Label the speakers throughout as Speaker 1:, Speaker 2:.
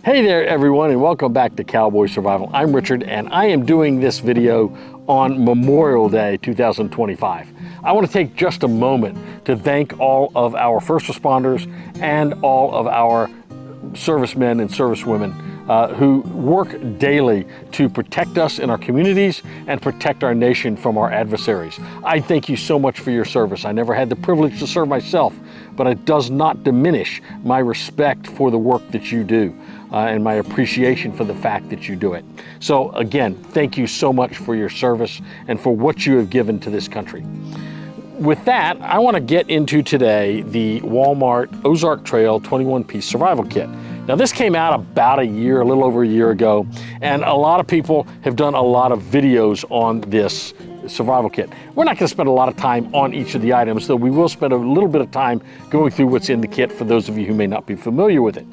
Speaker 1: Hey there everyone, and welcome back to Cowboy Survival. I'm Richard and I am doing this video on Memorial Day 2025. I want to take just a moment to thank all of our first responders and all of our servicemen and servicewomen who work daily to protect us in our communities and protect our nation from our adversaries. I thank you so much for your service. I never had the privilege to serve myself, but it does not diminish my respect for the work that you do and my appreciation for the fact that you do it. So again, thank you so much for your service and for what you have given to this country. With that, I want to get into today the Walmart Ozark Trail 21-piece survival kit. Now this came out about a little over a year ago, and a lot of people have done a lot of videos on this survival kit. We're not going to spend a lot of time on each of the items, though we will spend a little bit of time going through what's in the kit for those of you who may not be familiar with it.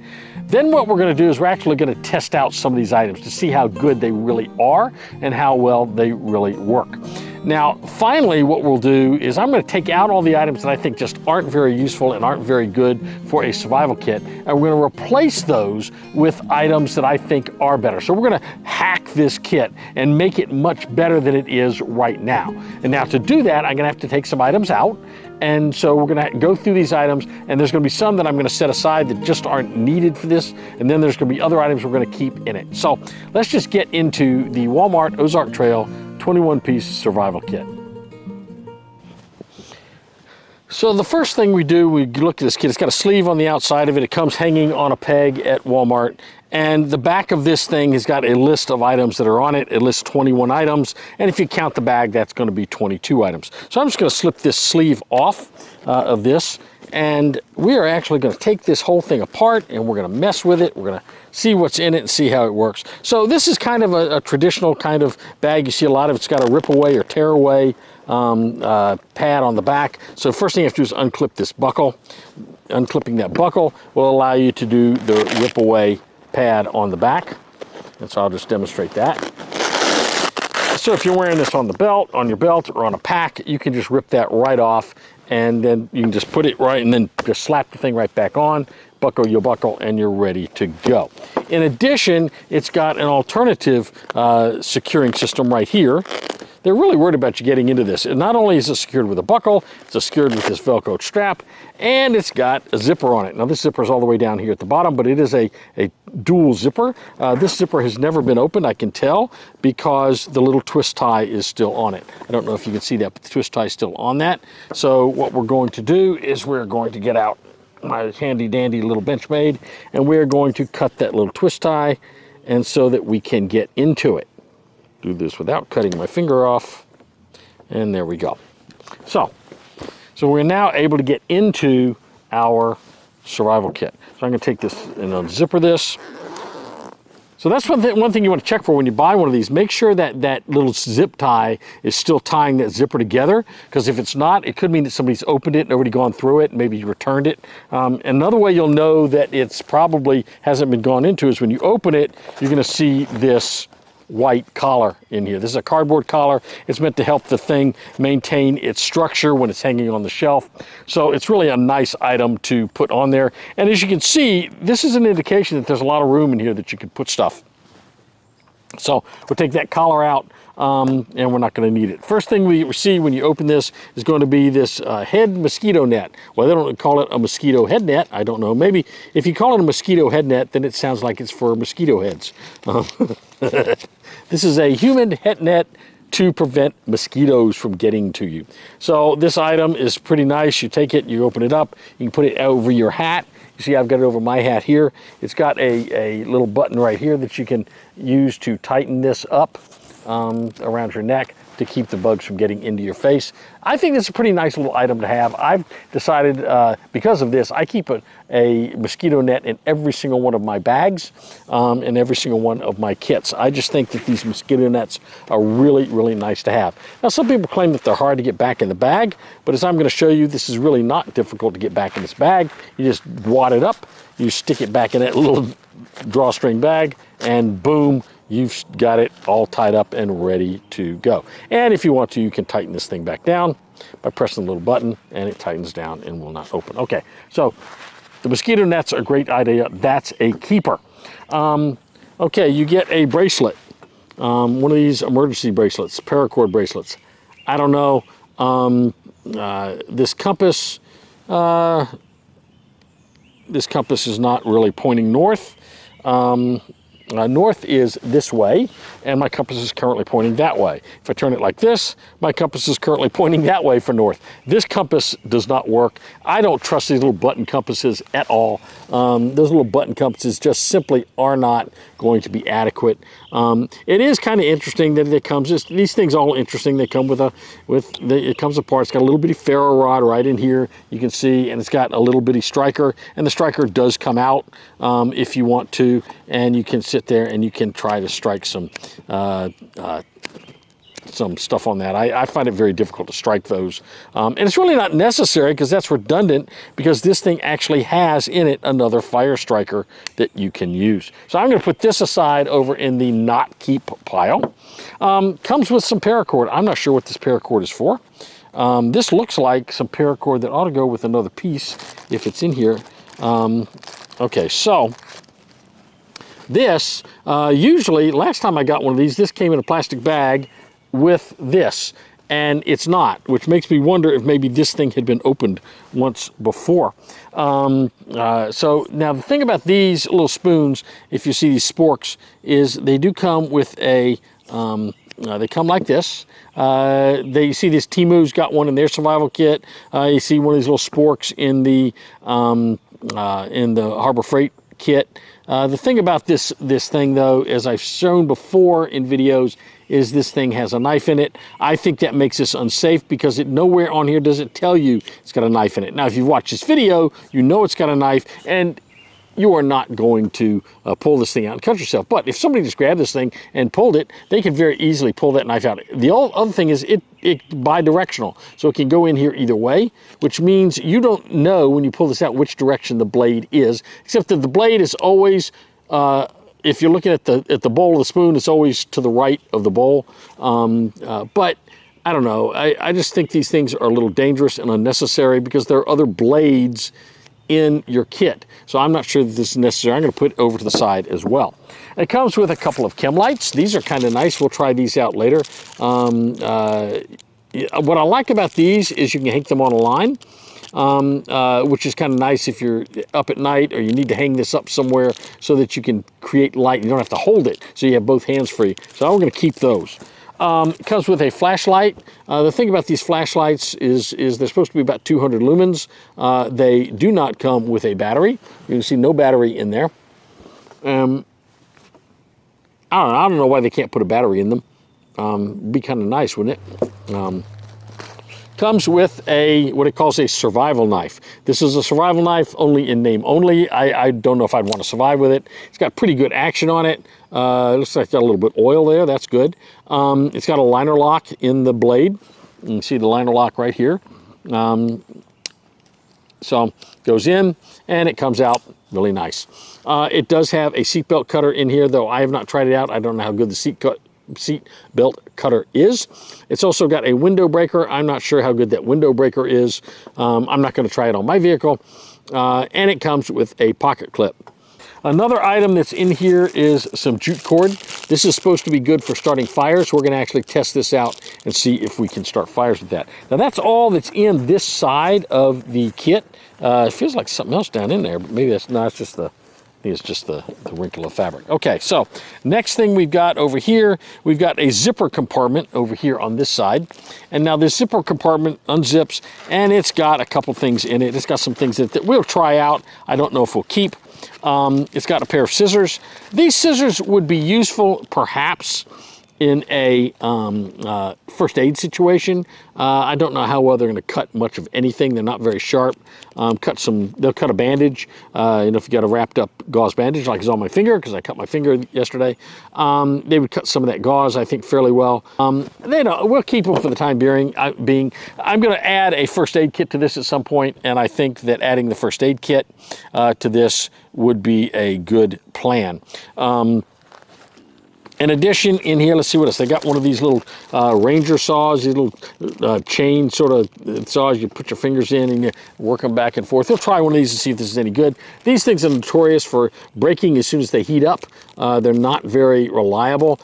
Speaker 1: Then what we're going to do is we're actually going to test out some of these items to see how good they really are and how well they really work. Now, finally, what we'll do is I'm going to take out all the items that I think just aren't very useful and aren't very good for a survival kit, and we're going to replace those with items that I think are better. So we're going to hack this kit and make it much better than it is right now. And now to do that, I'm going to have to take some items out. And so we're going to go through these items, and there's going to be some that I'm going to set aside that just aren't needed for this, and then there's going to be other items we're going to keep in it. So let's just get into the Walmart Ozark Trail 21-piece survival kit. So the first thing we do, we look at this kit. It's got a sleeve on the outside of it. It comes hanging on a peg at Walmart. And the back of this thing has got a list of items that are on it. It lists 21 items. And if you count the bag, that's going to be 22 items. So I'm just going to slip this sleeve off of this. And we are actually going to take this whole thing apart and we're going to mess with it. We're going to see what's in it and see how it works. So this is kind of a traditional kind of bag. You see a lot of it's got a rip away or tear away pad on the back. So first thing you have to do is unclip this buckle. Unclipping that buckle will allow you to do the rip away pad on the back. And so I'll just demonstrate that. So if you're wearing this on the belt, on your belt, or on a pack, you can just rip that right off, and then you can just put it right and then just slap the thing right back on, buckle your buckle, and you're ready to go. In addition, it's got an alternative securing system right here. They're really worried about you getting into this. And not only is it secured with a buckle, it's secured with this Velcro strap, and it's got a zipper on it. Now this zipper is all the way down here at the bottom, but it is a dual zipper. This zipper has never been opened, I can tell, because the little twist tie is still on it. I don't know if you can see that, but the twist tie is still on that. So what we're going to do is we're going to get out my handy dandy little Benchmade, and we're going to cut that little twist tie, and so that we can get into it. Do this without cutting my finger off, and there we go. So we're now able to get into our survival kit. So I'm going to take this and unzipper this. So that's one thing you want to check for when you buy one of these. Make sure that that little zip tie is still tying that zipper together, because if it's not, it could mean that somebody's opened it and already gone through it, and maybe returned it. Another way you'll know that it's probably hasn't been gone into is when you open it, you're going to see this white collar in here. This is a cardboard collar. It's meant to help the thing maintain its structure when it's hanging on the shelf. So it's really a nice item to put on there. And as you can see, this is an indication that there's a lot of room in here that you can put stuff. So we'll take that collar out, and we're not going to need it. First thing we see when you open this is going to be this head mosquito net. Well, they don't call it a mosquito head net. I don't know. Maybe if you call it a mosquito head net, then it sounds like it's for mosquito heads. This is a human head net to prevent mosquitoes from getting to you. So this item is pretty nice. You take it, you open it up, you can put it over your hat. You see I've got it over my hat here. It's got a little button right here that you can use to tighten this up around your neck to keep the bugs from getting into your face. I think it's a pretty nice little item to have. I've decided, because of this, I keep a mosquito net in every single one of my bags and every single one of my kits. I just think that these mosquito nets are really, really nice to have. Now, some people claim that they're hard to get back in the bag, but as I'm going to show you, this is really not difficult to get back in this bag. You just wad it up, you stick it back in that little drawstring bag, and boom, you've got it all tied up and ready to go. And if you want to, you can tighten this thing back down by pressing the little button, and it tightens down and will not open. Okay, so the mosquito nets are a great idea. That's a keeper. Okay, you get a bracelet, one of these emergency bracelets, paracord bracelets. I don't know, this compass is not really pointing north. North is this way, and my compass is currently pointing that way. If I turn it like this, my compass is currently pointing that way for north. This compass does not work. I don't trust these little button compasses at all. Those little button compasses just simply are not going to be adequate. It is kind of interesting that it comes, these things are all interesting. They come it comes apart. It's got a little bitty ferro rod right in here, you can see, and it's got a little bitty striker, and the striker does come out if you want to, and you can sit there and you can try to strike some stuff on that. I find it very difficult to strike those. And it's really not necessary because that's redundant, because this thing actually has in it another fire striker that you can use. So I'm going to put this aside over in the not keep pile. Comes with some paracord. I'm not sure what this paracord is for. This looks like some paracord that ought to go with another piece if it's in here. Okay, so this, usually, last time I got one of these, this came in a plastic bag with this, and it's not, which makes me wonder if maybe this thing had been opened once before. So now the thing about these little spoons, if you see these sporks, is they do come with a, they come like this. You see this Timu's got one in their survival kit. You see one of these little sporks in the Harbor Freight kit. The thing about this thing, though, as I've shown before in videos, is this thing has a knife in it. I think that makes this unsafe because nowhere on here does it tell you it's got a knife in it. Now, if you've watched this video, you know it's got a knife, and you are not going to pull this thing out and cut yourself. But if somebody just grabbed this thing and pulled it, they could very easily pull that knife out. The other thing is it's bi-directional, so it can go in here either way, which means you don't know when you pull this out which direction the blade is, except that the blade is always, if you're looking at the bowl of the spoon, it's always to the right of the bowl. But I don't know. I just think these things are a little dangerous and unnecessary because there are other blades in your kit. So I'm not sure that this is necessary. I'm going to put it over to the side as well. It comes with a couple of chem lights. These are kind of nice. We'll try these out later. What I like about these is you can hang them on a line, which is kind of nice if you're up at night or you need to hang this up somewhere so that you can create light. You don't have to hold it, so you have both hands free. So we're going to keep those. It comes with a flashlight. The thing about these flashlights is they're supposed to be about 200 lumens. They do not come with a battery. You can see no battery in there. I don't know why they can't put a battery in them. It'd be kind of nice, wouldn't it? Comes with what it calls a survival knife. This is a survival knife only in name only. I don't know if I'd want to survive with it. It's got pretty good action on it. Looks like it's got a little bit of oil there. That's good. It's got a liner lock in the blade. You can see the liner lock right here. So goes in and it comes out really nice. It does have a seatbelt cutter in here, though I have not tried it out. I don't know how good the seat belt cutter is. It's also got a window breaker. I'm not sure how good that window breaker is. I'm not going to try it on my vehicle. And it comes with a pocket clip. Another item that's in here is some jute cord. This is supposed to be good for starting fires. We're going to actually test this out and see if we can start fires with that. Now that's all that's in this side of the kit. It feels like something else down in there, but maybe that's not. It's just the wrinkle of fabric. Okay, so next thing we've got over here, we've got a zipper compartment over here on this side. And now this zipper compartment unzips, and it's got a couple things in it. It's got some things that we'll try out. I don't know if we'll keep. It's got a pair of scissors. These scissors would be useful, perhaps, in a first aid situation. I don't know how well they're going to cut much of anything. They're not very sharp. They'll cut a bandage. If you got a wrapped up gauze bandage like is on my finger, because I cut my finger yesterday, they would cut some of that gauze, I think, fairly well. We'll keep them for the time being. I'm going to add a first aid kit to this at some point, and I think that adding the first aid kit to this would be a good plan. In addition, in here, let's see what else. They got one of these little Ranger saws, these little chain sort of saws you put your fingers in and you work them back and forth. We'll try one of these and see if this is any good. These things are notorious for breaking as soon as they heat up. They're not very reliable.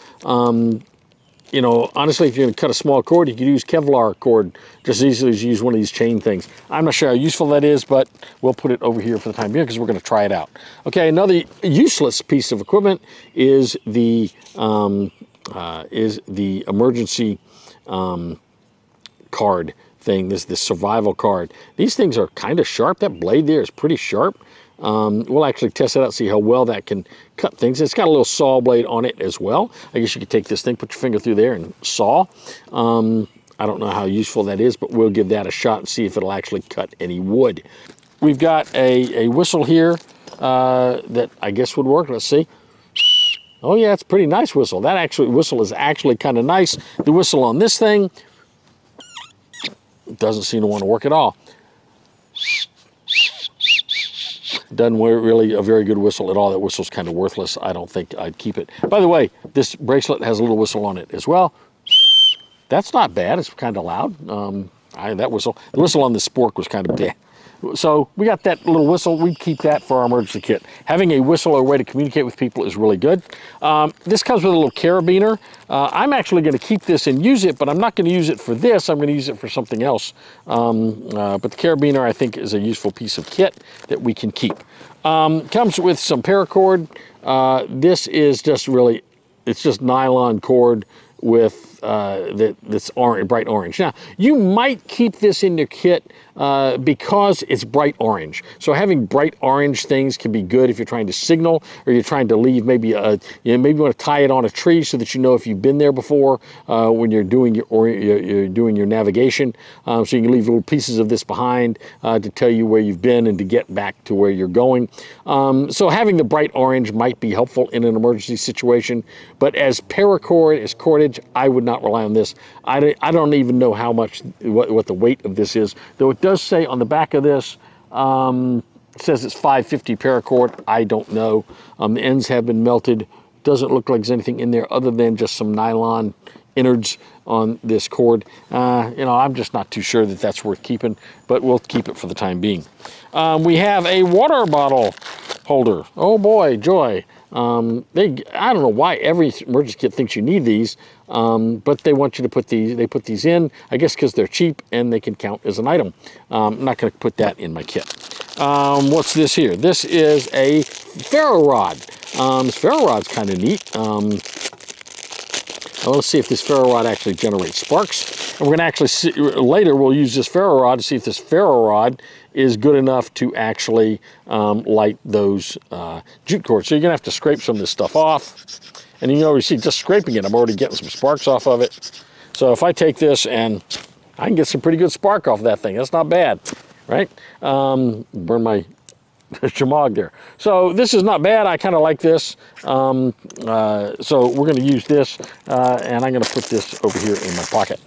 Speaker 1: You know, honestly, if you're going to cut a small cord, you could use Kevlar cord just as easily as you use one of these chain things. I'm not sure how useful that is, but we'll put it over here for the time being because we're going to try it out. Okay, another useless piece of equipment is the emergency card thing. This survival card. These things are kind of sharp. That blade there is pretty sharp. We'll actually test it out, see how well that can cut things. It's got a little saw blade on it as well. I guess you could take this thing, put your finger through there and saw. I don't know how useful that is, but we'll give that a shot and see if it'll actually cut any wood. We've got a whistle here that I guess would work. Let's see. Oh yeah, it's a pretty nice whistle. That whistle is actually kind of nice. The whistle on this thing doesn't seem to want to work at all. Doesn't really a very good whistle at all. That whistle's kind of worthless. I don't think I'd keep it. By the way, this bracelet has a little whistle on it as well. That's not bad. It's kind of loud. The whistle on the spork was kind of bad. So we got that little whistle. We keep that for our emergency kit. Having a whistle or a way to communicate with people is really good. This comes with a little carabiner. I'm actually going to keep this and use it, but I'm not going to use it for this. I'm going to use it for something else. But the carabiner, I think, is a useful piece of kit that we can keep. Comes with some paracord. This is just really, it's just nylon cord with that's orange, bright orange. Now, you might keep this in your kit because it's bright orange. So having bright orange things can be good if you're trying to signal or you're trying to leave maybe maybe you want to tie it on a tree so that you know if you've been there before when you're doing your navigation. So you can leave little pieces of this behind to tell you where you've been and to get back to where you're going. So having the bright orange might be helpful in an emergency situation, but as paracord, as cordage, I would not rely on this. I don't even know how much, what the weight of this is, though it does say on the back of this, it says it's 550 paracord. I don't know. The ends have been melted. Doesn't look like there's anything in there other than just some nylon innards on this cord. I'm just not too sure that that's worth keeping, but we'll keep it for the time being. We have a water bottle holder. Oh boy, joy. I don't know why every emergency kit thinks you need these, but they want you to put put these in, I guess because they're cheap and they can count as an item. I'm not going to put that in my kit. What's this here? This is a ferro rod. This ferro rod's kind of neat. Let's see if this ferro rod actually generates sparks. And we're going to actually see, later we'll use this ferro rod to see if this ferro rod is good enough to actually light those jute cords. So you're going to have to scrape some of this stuff off. And you can already see just scraping it, I'm already getting some sparks off of it. So if I take this and I can get some pretty good spark off of that thing. That's not bad, right? Burn my shamog there. So this is not bad. I kind of like this. So we're going to use this, and I'm going to put this over here in my pocket.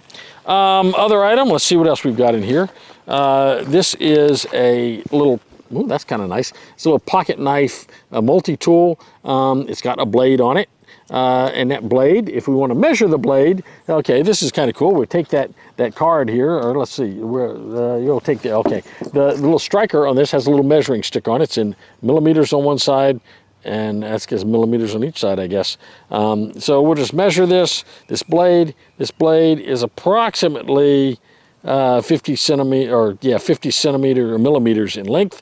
Speaker 1: Other item, let's see what else we've got in here. This is a little, ooh, that's kind of nice. It's a little pocket knife, a multi-tool. It's got a blade on it. And that blade, if we want to measure the blade, okay, this is kind of cool. We'll take that card here, or let's see, you'll take the, okay. The little striker on this has a little measuring stick on it. It's in millimeters on one side, and that's because millimeters on each side, I guess. So we'll just measure this blade. This blade is approximately 50 centimeter, or yeah, 50 centimeter or millimeters in length.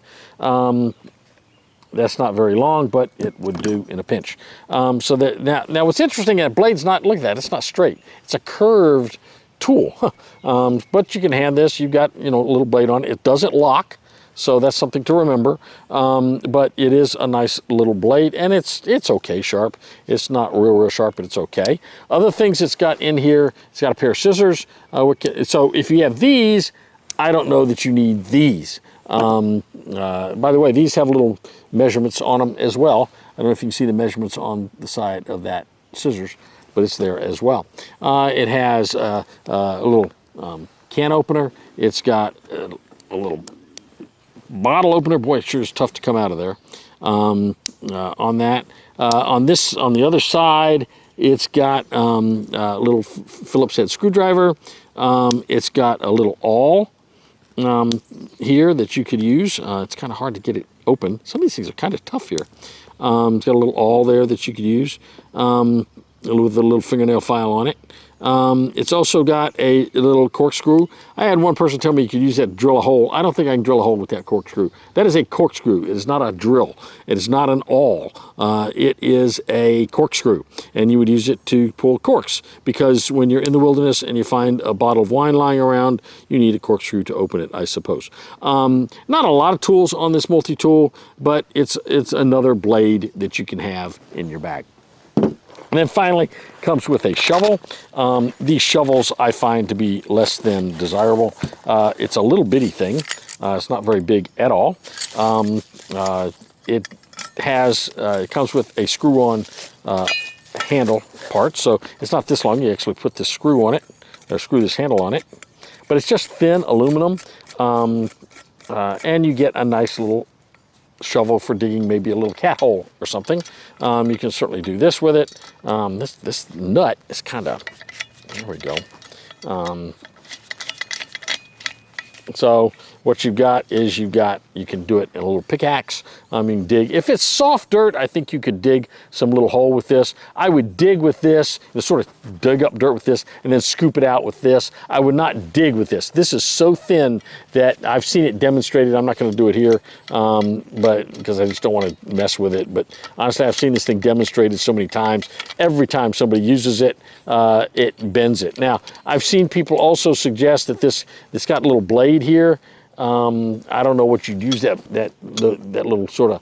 Speaker 1: That's not very long, but it would do in a pinch. So that now what's interesting, that blade's not, look at that, it's not straight. It's a curved tool. But you can hand this, you've got, a little blade on it. It doesn't lock, so that's something to remember. But it is a nice little blade, and it's okay sharp. It's not real sharp, but it's okay. Other things it's got in here, it's got a pair of scissors. So if you have these, I don't know that you need these. By the way, these have little measurements on them as well. I don't know if you can see the measurements on the side of that scissors, but it's there as well. It has a little can opener. It's got a little bottle opener. Boy, it sure is tough to come out of there. On that, on the other side, It's got a little Phillips head screwdriver. It's got a little awl here that you could use. It's kind of hard to get it open. Some of these things are kind of tough here. It's got a little awl there that you could use with a little fingernail file on it. It's also got a little corkscrew. I had one person tell me you could use that to drill a hole. I don't think I can drill a hole with that corkscrew. That is a corkscrew. It is not a drill. It is not an awl. It is a corkscrew, and you would use it to pull corks, because when you're in the wilderness and you find a bottle of wine lying around, you need a corkscrew to open it, I suppose. Not a lot of tools on this multi-tool, but it's another blade that you can have in your bag. And then finally, comes with a shovel. These shovels I find to be less than desirable. It's a little bitty thing. It's not very big at all. It comes with a screw-on handle part, so it's not this long. You actually put this screw on it, or screw this handle on it. But it's just thin aluminum, and you get a nice little shovel for digging maybe a little cat hole or something. You can certainly do this with it. This nut is kind of, there we go. So what you've got is you can do it in a little pickaxe. I mean, dig. If it's soft dirt, I think you could dig some little hole with this. I would dig with this, and sort of dig up dirt with this, and then scoop it out with this. I would not dig with this. This is so thin that I've seen it demonstrated. I'm not going to do it here, but because I just don't want to mess with it. But honestly, I've seen this thing demonstrated so many times. Every time somebody uses it, it bends it. Now, I've seen people also suggest that it's got a little blade here. I don't know what you'd use that little sort of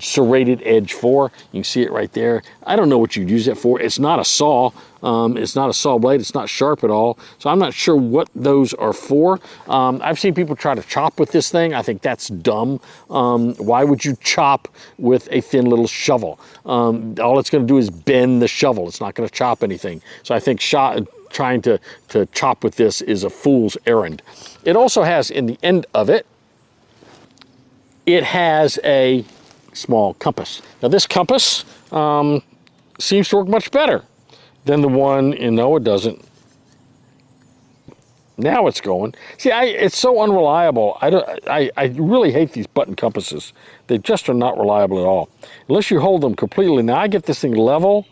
Speaker 1: serrated edge for. You can see it right there. I don't know what you'd use that for. It's not a saw. It's not a saw blade. It's not sharp at all. So I'm not sure what those are for. I've seen people try to chop with this thing. I think that's dumb. Why would you chop with a thin little shovel? All it's going to do is bend the shovel. It's not going to chop anything. So I think trying to chop with this is a fool's errand. It also has, in the end of it, it has a small compass. Now this compass seems to work much better than the one, no it doesn't. Now it's going. See, it's so unreliable. I really hate these button compasses. They just are not reliable at all. Unless you hold them completely. Now I get this thing level,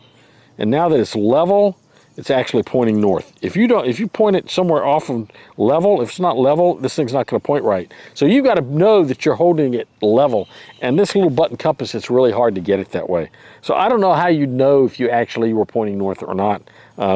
Speaker 1: and now that it's level, it's actually pointing north. If you point it somewhere off of level, if it's not level, this thing's not going to point right. So you've got to know that you're holding it level. And this little button compass, it's really hard to get it that way. So I don't know how you'd know if you actually were pointing north or not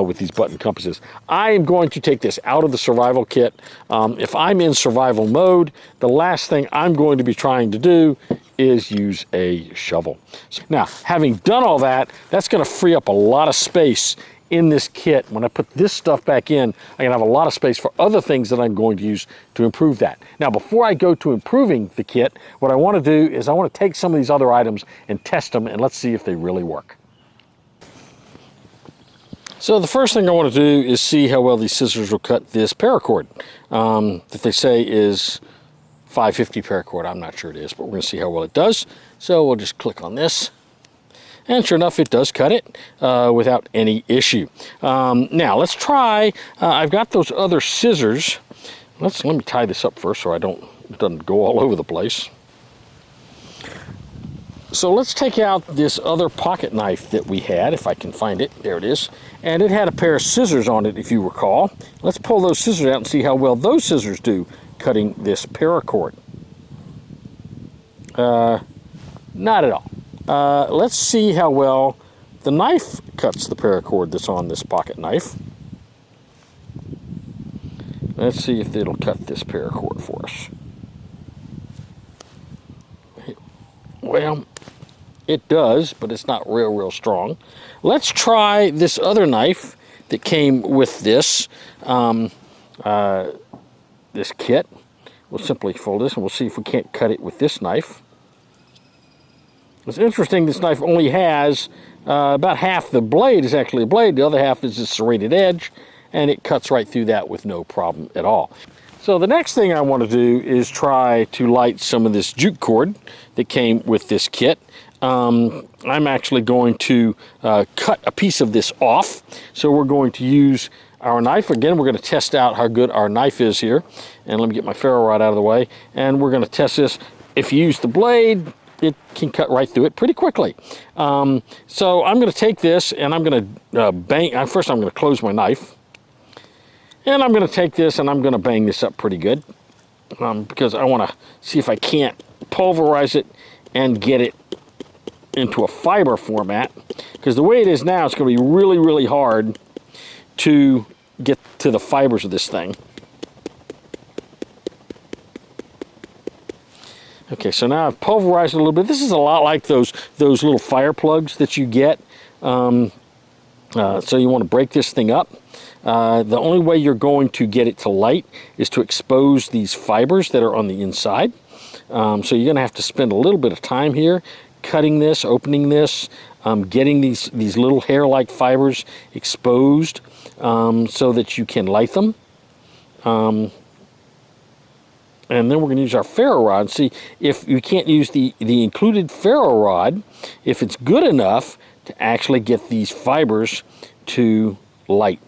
Speaker 1: with these button compasses. I am going to take this out of the survival kit. If I'm in survival mode, the last thing I'm going to be trying to do is use a shovel. So now, having done all that, that's going to free up a lot of space in this kit. When I put this stuff back in, I'm gonna have a lot of space for other things that I'm going to use to improve that. Now, before I go to improving the kit, what I wanna do is I wanna take some of these other items and test them, and let's see if they really work. So the first thing I wanna do is see how well these scissors will cut this paracord that they say is 550 paracord. I'm not sure it is, but we're gonna see how well it does. So we'll just click on this. And sure enough, it does cut it without any issue. Now let's try, I've got those other scissors. Let me tie this up first so it doesn't go all over the place. So let's take out this other pocket knife that we had, if I can find it. There it is. And it had a pair of scissors on it, if you recall. Let's pull those scissors out and see how well those scissors do cutting this paracord. Not at all. Let's see how well the knife cuts the paracord that's on this pocket knife. Let's see if it'll cut this paracord for us. Well, it does, but it's not real strong. Let's try this other knife that came with this, this kit. We'll simply fold this and we'll see if we can't cut it with this knife. It's interesting, this knife only has about half the blade is actually a blade, the other half is a serrated edge, and it cuts right through that with no problem at all. So the next thing I want to do is try to light some of this jute cord that came with this kit. I'm actually going to cut a piece of this off. So we're going to use our knife. Again, we're going to test out how good our knife is here. And let me get my ferro rod out of the way. And we're going to test this. If you use the blade, it can cut right through it pretty quickly. So I'm going to take this and I'm going to bang. First, I'm going to close my knife. And I'm going to take this and I'm going to bang this up pretty good. Because I want to see if I can't pulverize it and get it into a fiber format. Because the way it is now, it's going to be really, really hard to get to the fibers of this thing. Okay, so now I've pulverized it a little bit. This is a lot like those little fire plugs that you get. So you want to break this thing up. The only way you're going to get it to light is to expose these fibers that are on the inside. So you're going to have to spend a little bit of time here cutting this, opening this, getting these little hair-like fibers exposed so that you can light them. And then we're going to use our ferro rod. See, if you can't use the included ferro rod, if it's good enough to actually get these fibers to light.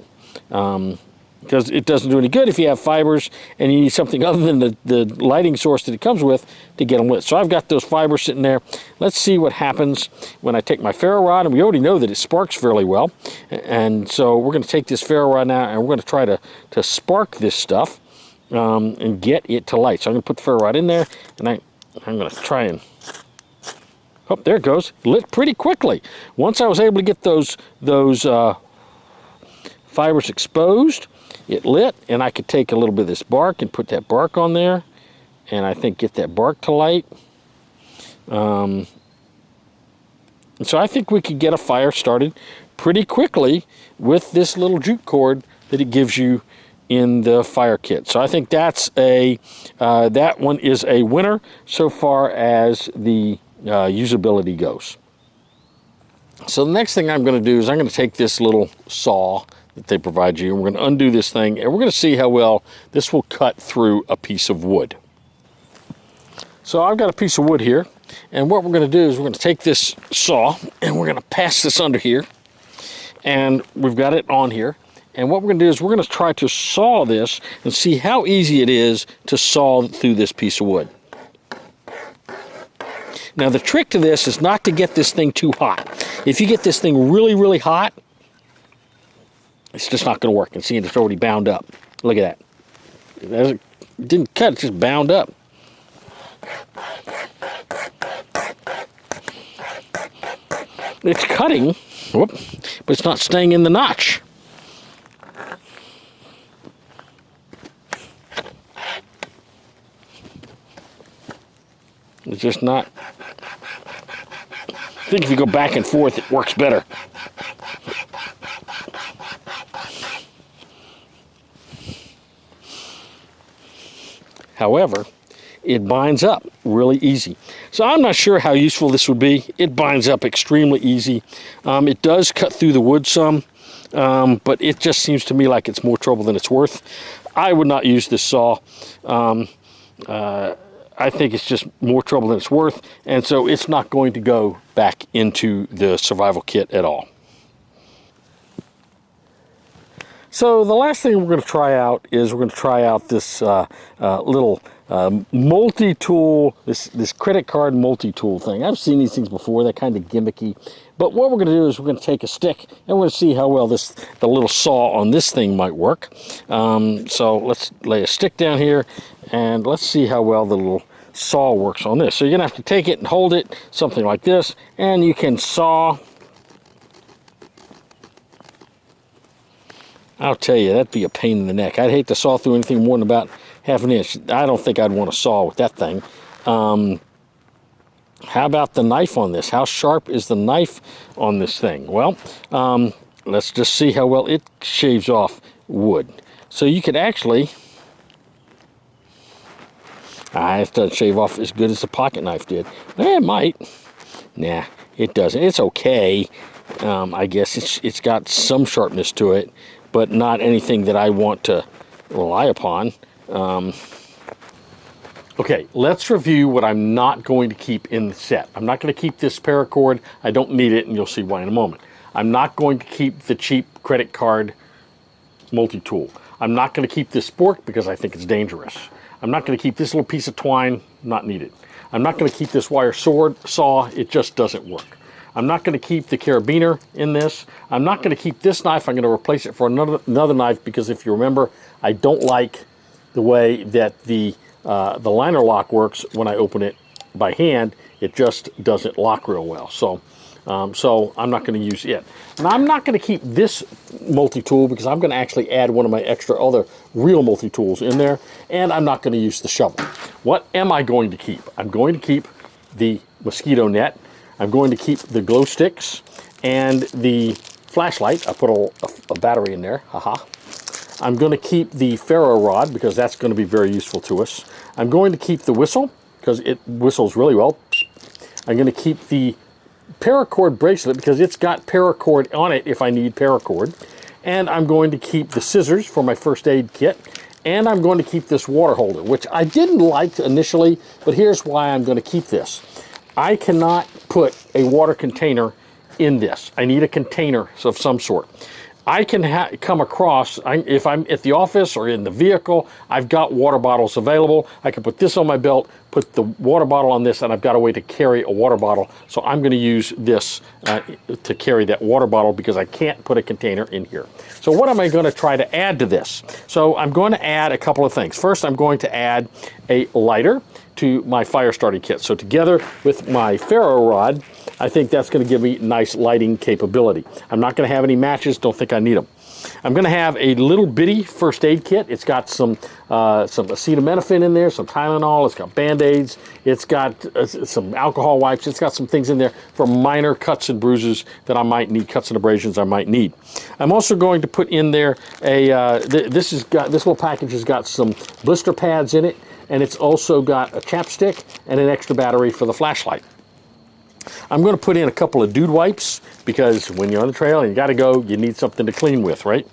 Speaker 1: Because it doesn't do any good if you have fibers and you need something other than the lighting source that it comes with to get them lit. So I've got those fibers sitting there. Let's see what happens when I take my ferro rod, and we already know that it sparks fairly well. And so we're going to take this ferro rod now and we're going to try to spark this stuff and get it to light. So I'm going to put the ferro rod in there and I'm going to try and, oh, there it goes. Lit pretty quickly. Once I was able to get those fibers exposed, it lit, and I could take a little bit of this bark and put that bark on there, and I think get that bark to light. And so I think we could get a fire started pretty quickly with this little jute cord that it gives you in the fire kit. So I think that's that one is a winner so far as the usability goes. So the next thing I'm going to do is I'm going to take this little saw that they provide you, and we're going to undo this thing, and we're going to see how well this will cut through a piece of wood. So I've got a piece of wood here, and what we're going to do is we're going to take this saw and we're going to pass this under here, and we've got it on here, and what we're going to do is we're going to try to saw this and see how easy it is to saw through this piece of wood. Now the trick to this is not to get this thing too hot. If you get this thing really, really hot, it's just not going to work. And see, it's already bound up. Look at that. It didn't cut, it's just bound up. It's cutting, whoop, but it's not staying in the notch. It's just not. I think if you go back and forth, it works better. However, it binds up really easy. So I'm not sure how useful this would be. It binds up extremely easy. It does cut through the wood some, but it just seems to me like it's more trouble than it's worth. I would not use this saw. I think it's just more trouble than it's worth, and so it's not going to go back into the survival kit at all. So the last thing we're going to try out is we're going to try out this little multi-tool, this credit card multi-tool thing. I've seen these things before. They're kind of gimmicky. But what we're going to do is we're going to take a stick and we're going to see how well the little saw on this thing might work. So let's lay a stick down here and let's see how well the little saw works on this. So you're going to have to take it and hold it, something like this, and you can saw. I'll tell you, that'd be a pain in the neck. I'd hate to saw through anything more than about half an inch. I don't think I'd want to saw with that thing. How about the knife on this? How sharp is the knife on this thing? Well, let's just see how well it shaves off wood. So you could actually, it doesn't shave off as good as the pocket knife did. It might. Nah, it doesn't. It's okay. I guess it's got some sharpness to it, but not anything that I want to rely upon. Okay, let's review what I'm not going to keep in the set. I'm not going to keep this paracord. I don't need it, and you'll see why in a moment. I'm not going to keep the cheap credit card multi-tool. I'm not going to keep this spork because I think it's dangerous. I'm not going to keep this little piece of twine, not needed. I'm not going to keep this wire saw, it just doesn't work. I'm not going to keep the carabiner in this. I'm not going to keep this knife. I'm going to replace it for another knife because if you remember, I don't like the way that the liner lock works when I open it by hand. It just doesn't lock real well. So I'm not going to use it. Now I'm not going to keep this multi-tool because I'm going to actually add one of my extra other real multi-tools in there, and I'm not going to use the shovel. What am I going to keep? I'm going to keep the mosquito net. I'm going to keep the glow sticks and the flashlight. I put a battery in there, haha. I'm going to keep the ferro rod because that's going to be very useful to us. I'm going to keep the whistle because it whistles really well. I'm going to keep the paracord bracelet because it's got paracord on it if I need paracord. And I'm going to keep the scissors for my first aid kit. And I'm going to keep this water holder, which I didn't like initially, but here's why I'm going to keep this. I cannot put a water container in this. I need a container of some sort. I can come across, if I'm at the office or in the vehicle, I've got water bottles available. I can put this on my belt, put the water bottle on this, and I've got a way to carry a water bottle. So I'm going to use this to carry that water bottle because I can't put a container in here. So what am I going to try to add to this? So I'm going to add a couple of things. First, I'm going to add a lighter to my fire starting kit. So together with my ferro rod, I think that's going to give me nice lighting capability. I'm not going to have any matches, don't think I need them. I'm going to have a little bitty first aid kit. It's got some acetaminophen in there, some Tylenol, it's got Band-Aids, it's got some alcohol wipes, it's got some things in there for minor cuts and bruises that I might need, cuts and abrasions I might need. I'm also going to put in there this little package has got some blister pads in it, and it's also got a chapstick and an extra battery for the flashlight. I'm going to put in a couple of dude wipes because when you're on the trail and you got to go, you need something to clean with, right?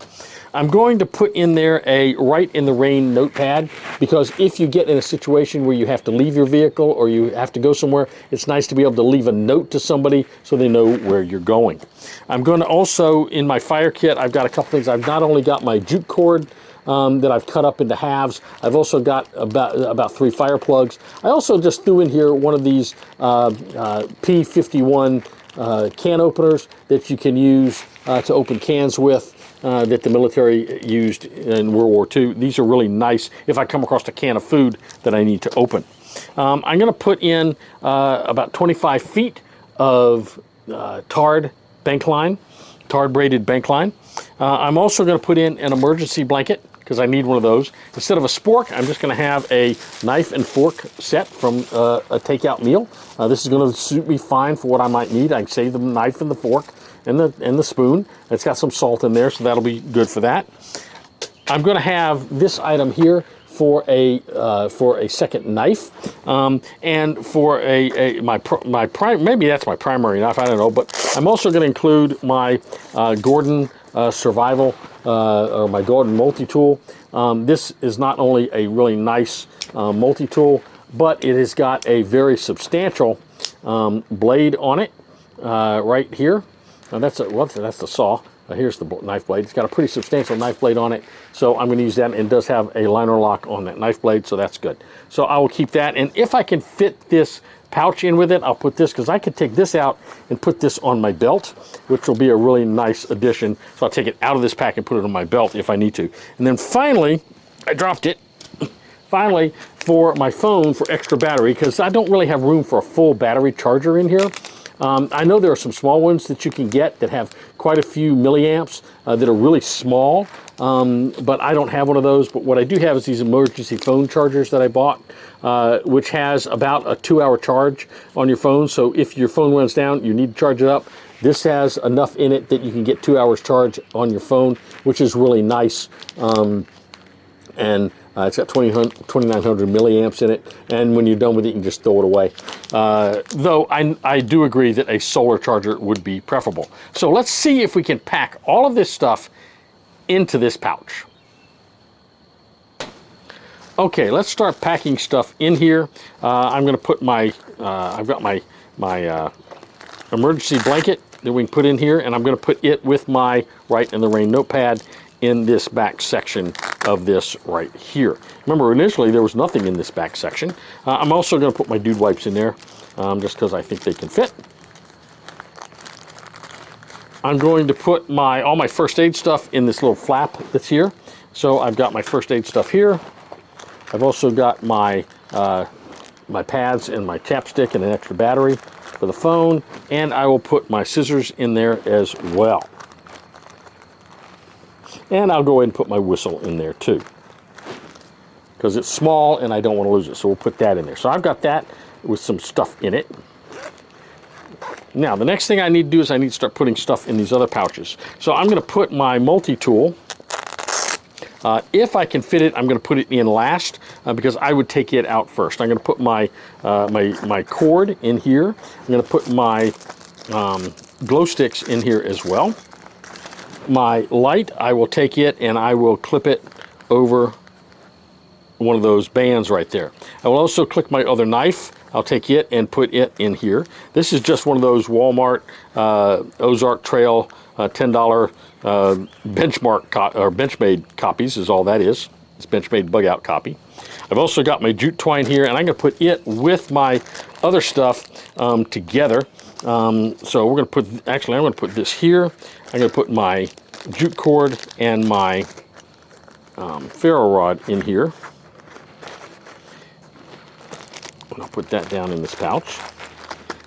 Speaker 1: I'm going to put in there a Write in the Rain notepad because if you get in a situation where you have to leave your vehicle or you have to go somewhere, it's nice to be able to leave a note to somebody so they know where you're going. I'm going to also, in my fire kit, I've got a couple things. I've not only got my jute cord that I've cut up into halves. I've also got about 3 fire plugs. I also just threw in here one of these P51 can openers that you can use to open cans with that the military used in World War II. These are really nice if I come across a can of food that I need to open. I'm going to put in about 25 feet of tarred braided bank line. I'm also going to put in an emergency blanket because I need one of those. Instead of a spork, I'm just going to have a knife and fork set from a takeout meal. This is going to suit me fine for what I might need. I can save the knife and the fork and the spoon. It's got some salt in there, so that'll be good for that. I'm going to have this item here for a second knife, and for maybe that's my primary knife. I don't know, but I'm also going to include my Gordon Survival or my Gordon multi-tool. This is not only a really nice multi-tool, but it has got a very substantial blade on it right here. Now that's the saw. Here's the knife blade. It's got a pretty substantial knife blade on it, so I'm going to use that, and it does have a liner lock on that knife blade, so that's good. So I will keep that, and if I can fit this pouch in with it, I'll put this, because I could take this out and put this on my belt, which will be a really nice addition. So I'll take it out of this pack and put it on my belt if I need to. And then finally, I dropped it. Finally, for my phone for extra battery, because I don't really have room for a full battery charger in here. I know there are some small ones that you can get that have quite a few milliamps that are really small, but I don't have one of those. But what I do have is these emergency phone chargers that I bought, which has about a 2-hour charge on your phone. So if your phone runs down, you need to charge it up. This has enough in it that you can get 2 hours charge on your phone, which is really nice. It's got 2,900 milliamps in it, and when you're done with it, you can just throw it away. Though I do agree that a solar charger would be preferable. So let's see if we can pack all of this stuff into this pouch. Okay, let's start packing stuff in here. I'm going to put my, I've got my emergency blanket that we can put in here, and I'm going to put it with my Write in the Rain notepad in this back section of this right here. Remember, initially there was nothing in this back section. I'm also going to put my dude wipes in there, just because I think they can fit. I'm going to put all my first aid stuff in this little flap that's here. So I've got my first aid stuff here. I've also got my my pads and my chapstick and an extra battery for the phone, and I will put my scissors in there as well. And I'll go ahead and put my whistle in there too, because it's small and I don't want to lose it, so we'll put that in there. So I've got that with some stuff in it. Now, the next thing I need to do is I need to start putting stuff in these other pouches. So I'm going to put my multi-tool. If I can fit it, I'm going to put it in last, because I would take it out first. I'm going to put my my cord in here. I'm going to put my glow sticks in here as well. My light, I will take it and I will clip it over one of those bands right there. I will also click my other knife. I'll take it and put it in here. This is just one of those Walmart Ozark Trail $10 benchmark or Benchmade copies is all that is. It's Benchmade bug out copy. I've also got my jute twine here, and I'm going to put it with my other stuff together. So we're going to put, actually I'm going to put this here. I'm going to put my jute cord and my ferro rod in here. I'll put that down in this pouch.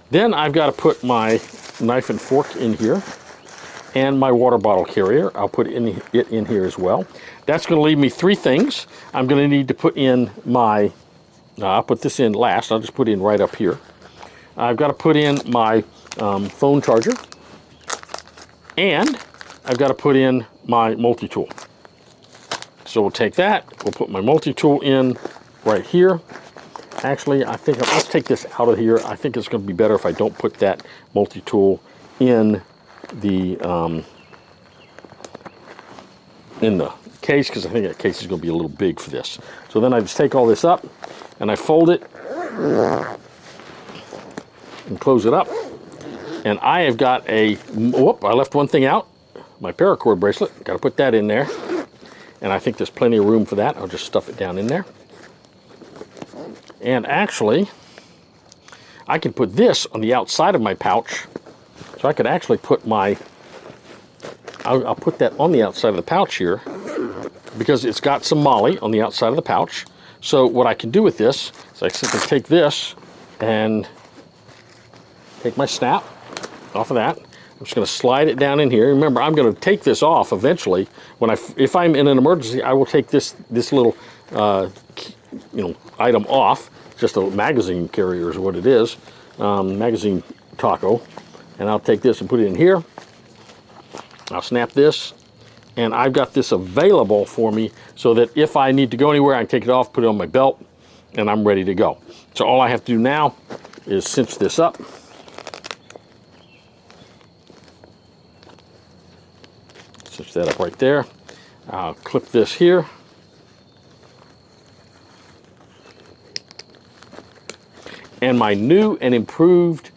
Speaker 1: Then I've got to put my knife and fork in here, and my water bottle carrier. I'll put it in here as well. That's going to leave me 3 things. I'm going to need to put in my, I'll put this in last. I'll just put it in right up here. I've got to put in my phone charger, and I've got to put in my multi-tool. So we'll take that, we'll put my multi-tool in right here. Actually, I think let's take this out of here. I think it's going to be better if I don't put that multi-tool in the case, because I think that case is going to be a little big for this. So then I just take all this up and I fold it and close it up. And I have got a, whoop, I left one thing out, my paracord bracelet. Got to put that in there. And I think there's plenty of room for that. I'll just stuff it down in there. And actually, I can put this on the outside of my pouch. So I could actually put my, I'll put that on the outside of the pouch here, because it's got some molly on the outside of the pouch. So what I can do with this is I simply take this and take my snap off of that. I'm just going to slide it down in here. Remember, I'm going to take this off eventually. If I'm in an emergency, I will take this little item off. Just a magazine carrier is what it is, magazine taco. And I'll take this and put it in here. I'll snap this, and I've got this available for me so that if I need to go anywhere, I can take it off, put it on my belt, and I'm ready to go. So all I have to do now is cinch this up. Cinch that up right there. I'll clip this here. And my new and improved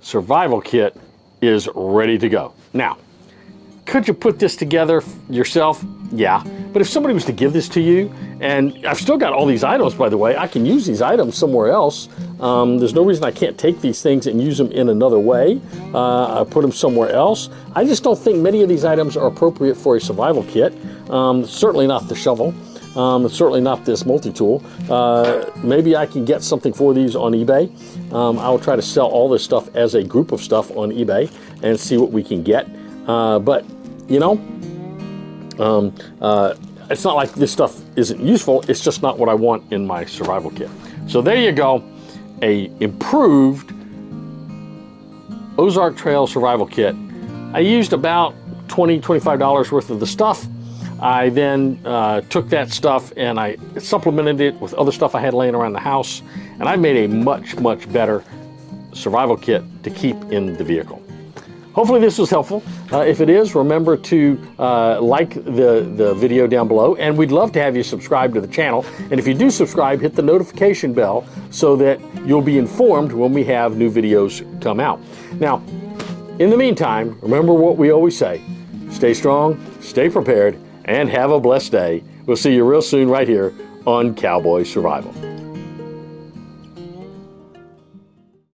Speaker 1: survival kit is ready to go. Now, could you put this together yourself? Yeah, but if somebody was to give this to you, and I've still got all these items, by the way, I can use these items somewhere else. There's no reason I can't take these things and use them in another way. I put them somewhere else. I just don't think many of these items are appropriate for a survival kit. Certainly not the shovel. Certainly not this multi-tool. Maybe I can get something for these on eBay. I'll try to sell all this stuff as a group of stuff on eBay and see what we can get. But, you know, it's not like this stuff isn't useful. It's just not what I want in my survival kit. So there you go, a improved Ozark Trail Survival Kit. I used about $20–25 worth of the stuff. I then took that stuff and I supplemented it with other stuff I had laying around the house, and I made a much, much better survival kit to keep in the vehicle. hopefully this was helpful. If it is, remember to like the video down below, and we'd love to have you subscribe to the channel. And if you do subscribe, hit the notification bell so that you'll be informed when we have new videos come out. Now, in the meantime, remember what we always say: stay strong, stay prepared, and have a blessed day. We'll see you real soon right here on Cowboy Survival.